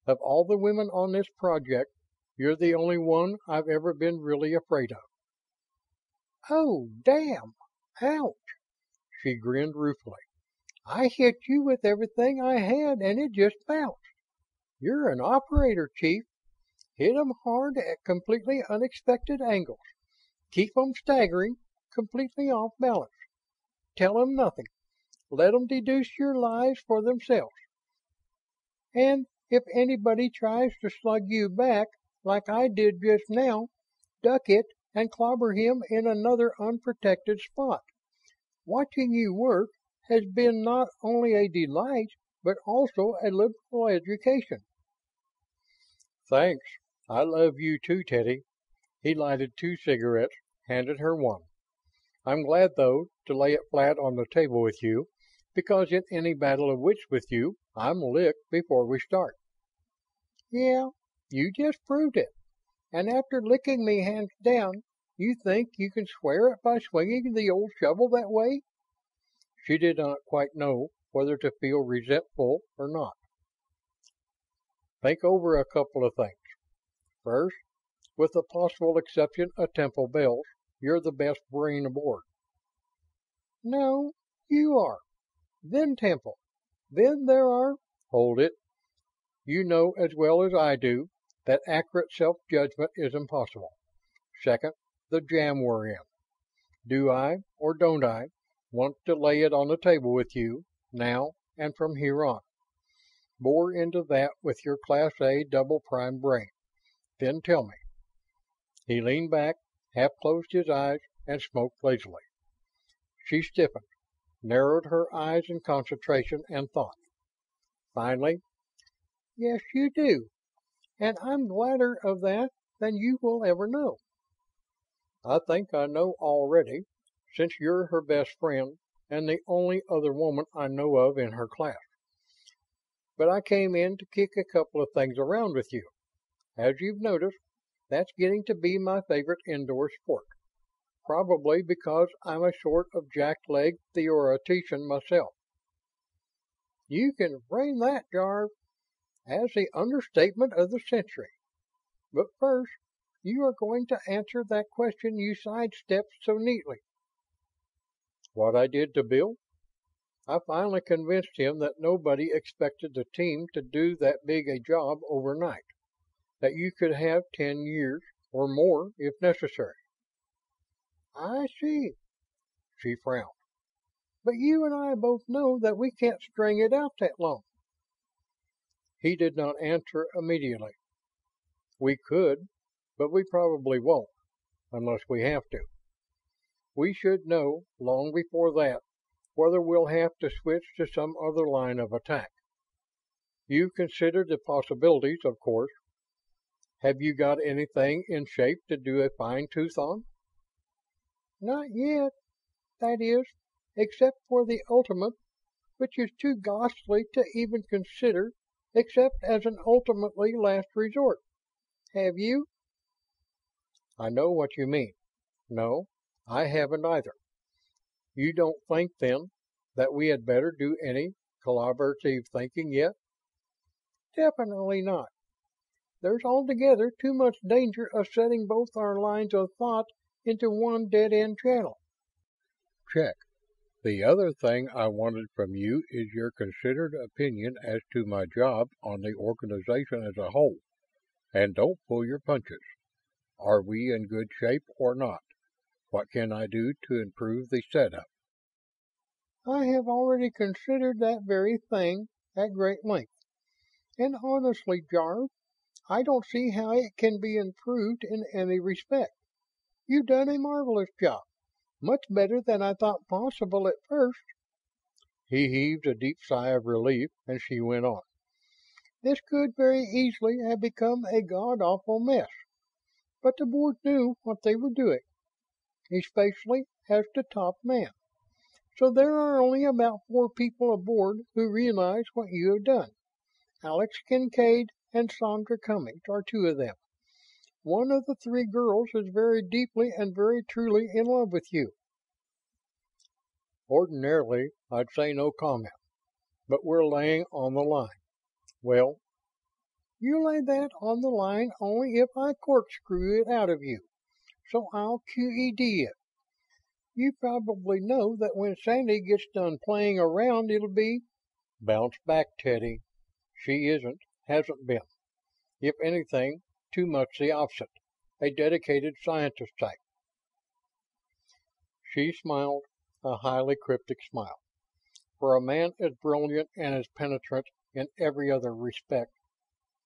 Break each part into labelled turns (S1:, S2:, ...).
S1: Of all the women on this project, you're the only one I've ever been really afraid of." "Oh, damn! Ouch!" She grinned ruefully. "I hit you with everything I had and it just bounced. You're an operator, Chief. Hit 'em hard at completely unexpected angles. Keep 'em staggering, completely off balance. Tell 'em nothing. Let 'em deduce your lies for themselves. And if anybody tries to slug you back, like I did just now, duck it and clobber him in another unprotected spot. Watching you work has been not only a delight, but also a liberal education."
S2: "Thanks. I love you too, Teddy." He lighted 2 cigarettes, handed her one. "I'm glad, though, to lay it flat on the table with you, because in any battle of wits with you, I'm licked before we start."
S1: "Yeah, you just proved it. And after licking me hands down, you think you can square it by swinging the old shovel that way?"
S2: She did not quite know whether to feel resentful or not. "Think over a couple of things. First, with the possible exception of Temple Bells, you're the best brain aboard."
S1: "No, you are. Then Temple. Then there are—"
S2: "Hold it. You know as well as I do that accurate self-judgment is impossible. Second, the jam we're in. Do I, or don't I, want to lay it on the table with you, now and from here on? Bore into that with your Class A double-prime brain. Then tell me." He leaned back, half closed his eyes, and smoked lazily. She stiffened, narrowed her eyes in concentration and thought. Finally,
S1: "Yes, you do. And I'm gladder of that than you will ever know."
S2: "I think I know already, since you're her best friend and the only other woman I know of in her class. But I came in to kick a couple of things around with you. As you've noticed, that's getting to be my favorite indoor sport. Probably because I'm a sort of jack-legged theoretician myself."
S1: "You can frame that, Jarve, as the understatement of the century. But first, you are going to answer that question you sidestepped so neatly."
S2: "What I did to Bill? I finally convinced him that nobody expected the team to do that big a job overnight. That you could have 10 years, or more if necessary."
S1: "I see."
S2: She frowned.
S1: "But you and I both know that we can't string it out that long."
S2: He did not answer immediately. "We could, but we probably won't, unless we have to. We should know, long before that, whether we'll have to switch to some other line of attack. You've considered the possibilities, of course. Have you got anything in shape to do a fine-tooth on?"
S1: "Not yet. That is, except for the ultimate, which is too ghastly to even consider except as an ultimately last resort. Have you?"
S2: "I know what you mean. No, I haven't either. You don't think, then, that we had better do any collaborative thinking yet?"
S1: "Definitely not. There's altogether too much danger of setting both our lines of thought into one dead-end channel."
S2: "Check. The other thing I wanted from you is your considered opinion as to my job on the organization as a whole. And don't pull your punches. Are we in good shape or not? What can I do to improve the setup?"
S1: "I have already considered that very thing at great length. And honestly, Jarve, I don't see how it can be improved in any respect. You've done a marvelous job. Much better than I thought possible at first."
S2: He heaved a deep sigh of relief, and she went on.
S1: "This could very easily have become a god-awful mess. But the board knew what they were doing, especially as the top man. So there are only about 4 people aboard who realize what you have done. Alex Kincaid and Sandra Cummings are 2 of them. One of the 3 girls is very deeply and very truly in love with you."
S2: Ordinarily, I'd say no comment, but we're laying on the line. Well,
S1: You lay that on the line only if I corkscrew it out of you, so I'll QED it. You probably know that when Sandy gets done playing around, it'll be...
S2: Bounce back, Teddy. She hasn't been. If anything, too much the opposite. A dedicated scientist type. She smiled, a highly cryptic smile. For a man as brilliant and as penetrant in every other respect.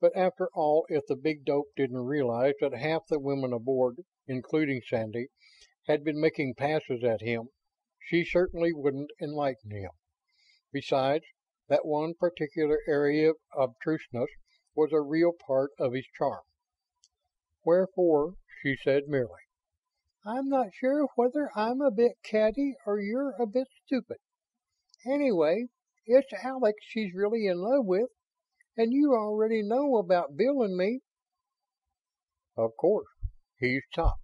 S2: But after all, if the big dope didn't realize that half the women aboard, including Sandy, had been making passes at him, she certainly wouldn't enlighten him. Besides, that one particular area of obtuseness was a real part of his charm. Wherefore, she said merely,
S1: I'm not sure whether I'm a bit catty or you're a bit stupid. Anyway, it's Alex she's really in love with, and you already know about Bill and me.
S2: Of course, he's tops,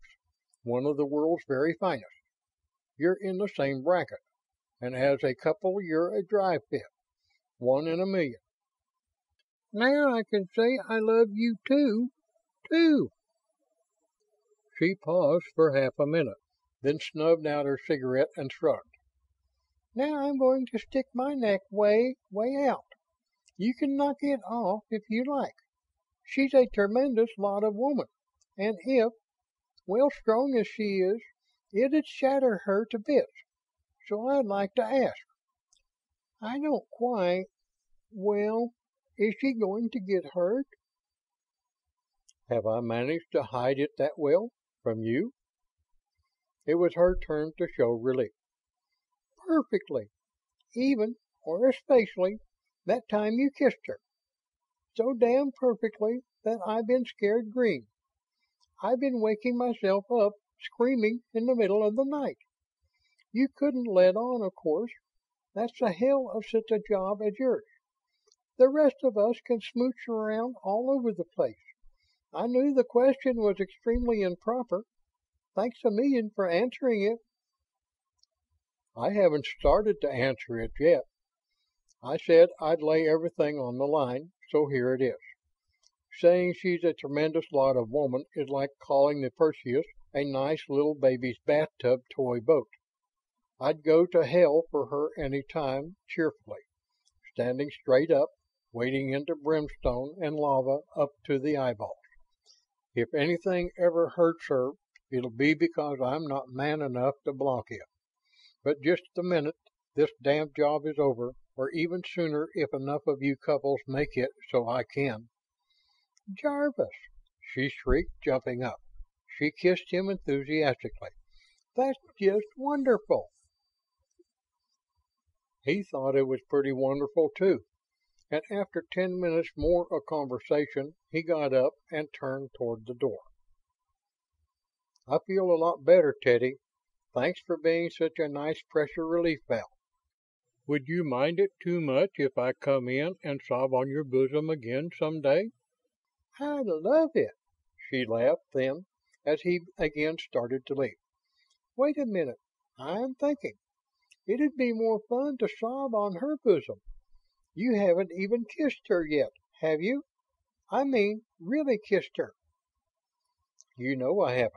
S2: one of the world's very finest. You're in the same bracket, and as a couple you're a dry fit, 1 in a million.
S1: Now I can say I love you too.
S2: She paused for half a minute, then snubbed out her cigarette and shrugged.
S1: Now I'm going to stick my neck way out. You can knock it off if you like. She's a tremendous lot of woman, and if, well, strong as she is, it'd shatter her to bits. So I'd like to ask. I don't quite, well, is she going to get hurt?
S2: Have I managed to hide it that well from you? It was her turn to show relief.
S1: Perfectly. Even, or especially, that time you kissed her. So damn perfectly that I've been scared green. I've been waking myself up, screaming in the middle of the night. You couldn't let on, of course. That's the hell of such a job as yours. The rest of us can smooch around all over the place. I knew the question was extremely improper. Thanks a million for answering it.
S2: I haven't started to answer it yet. I said I'd lay everything on the line, so here it is. Saying she's a tremendous lot of woman is like calling the Perseus a nice little baby's bathtub toy boat. I'd go to hell for her any time, cheerfully, standing straight up, wading into brimstone and lava up to the eyeballs. If anything ever hurts her, it'll be because I'm not man enough to block it. But just the minute this damn job is over, or even sooner if enough of you couples make it so I can.
S1: Jarvis,
S2: she shrieked, jumping up. She kissed him enthusiastically.
S1: That's just wonderful.
S2: He thought it was pretty wonderful, too. And after 10 minutes more of conversation, he got up and turned toward the door. I feel a lot better, Teddy. Thanks for being such a nice pressure relief valve. Would you mind it too much if I come in and sob on your bosom again someday?
S1: I'd love it,
S2: she laughed then, as he again started to leave.
S1: Wait a minute. I'm thinking. It'd be more fun to sob on her bosom. You haven't even kissed her yet, have you? I mean, really kissed her.
S2: You know I haven't.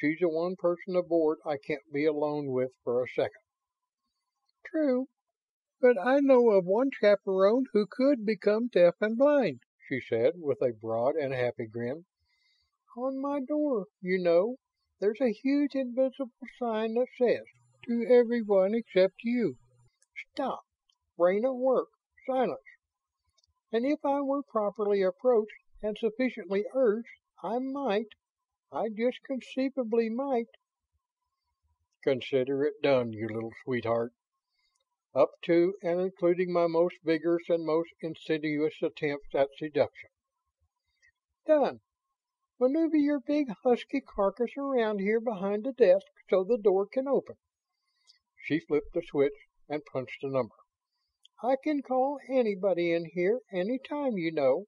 S2: She's the one person aboard I can't be alone with for a second.
S1: True, but I know of one chaperone who could become deaf and blind,
S2: she said with a broad and happy grin.
S1: On my door, you know, there's a huge invisible sign that says, to everyone except you. Stop. Brain at work. Silence. And if I were properly approached and sufficiently urged, I just conceivably might.
S2: Consider it done, you little sweetheart. Up to and including my most vigorous and most insidious attempts at seduction.
S1: Done. Maneuver your big husky carcass around here behind the desk so the door can open.
S2: She flipped the switch and punched a number.
S1: I can call anybody in here any time, you know.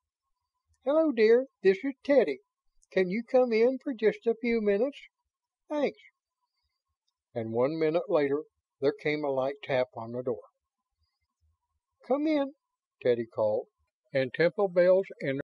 S1: Hello, dear. This is Teddy. Can you come in for just a few minutes? Thanks.
S2: And 1 minute later, there came a light tap on the door.
S1: Come in,
S2: Teddy called, and Temple Bells entered.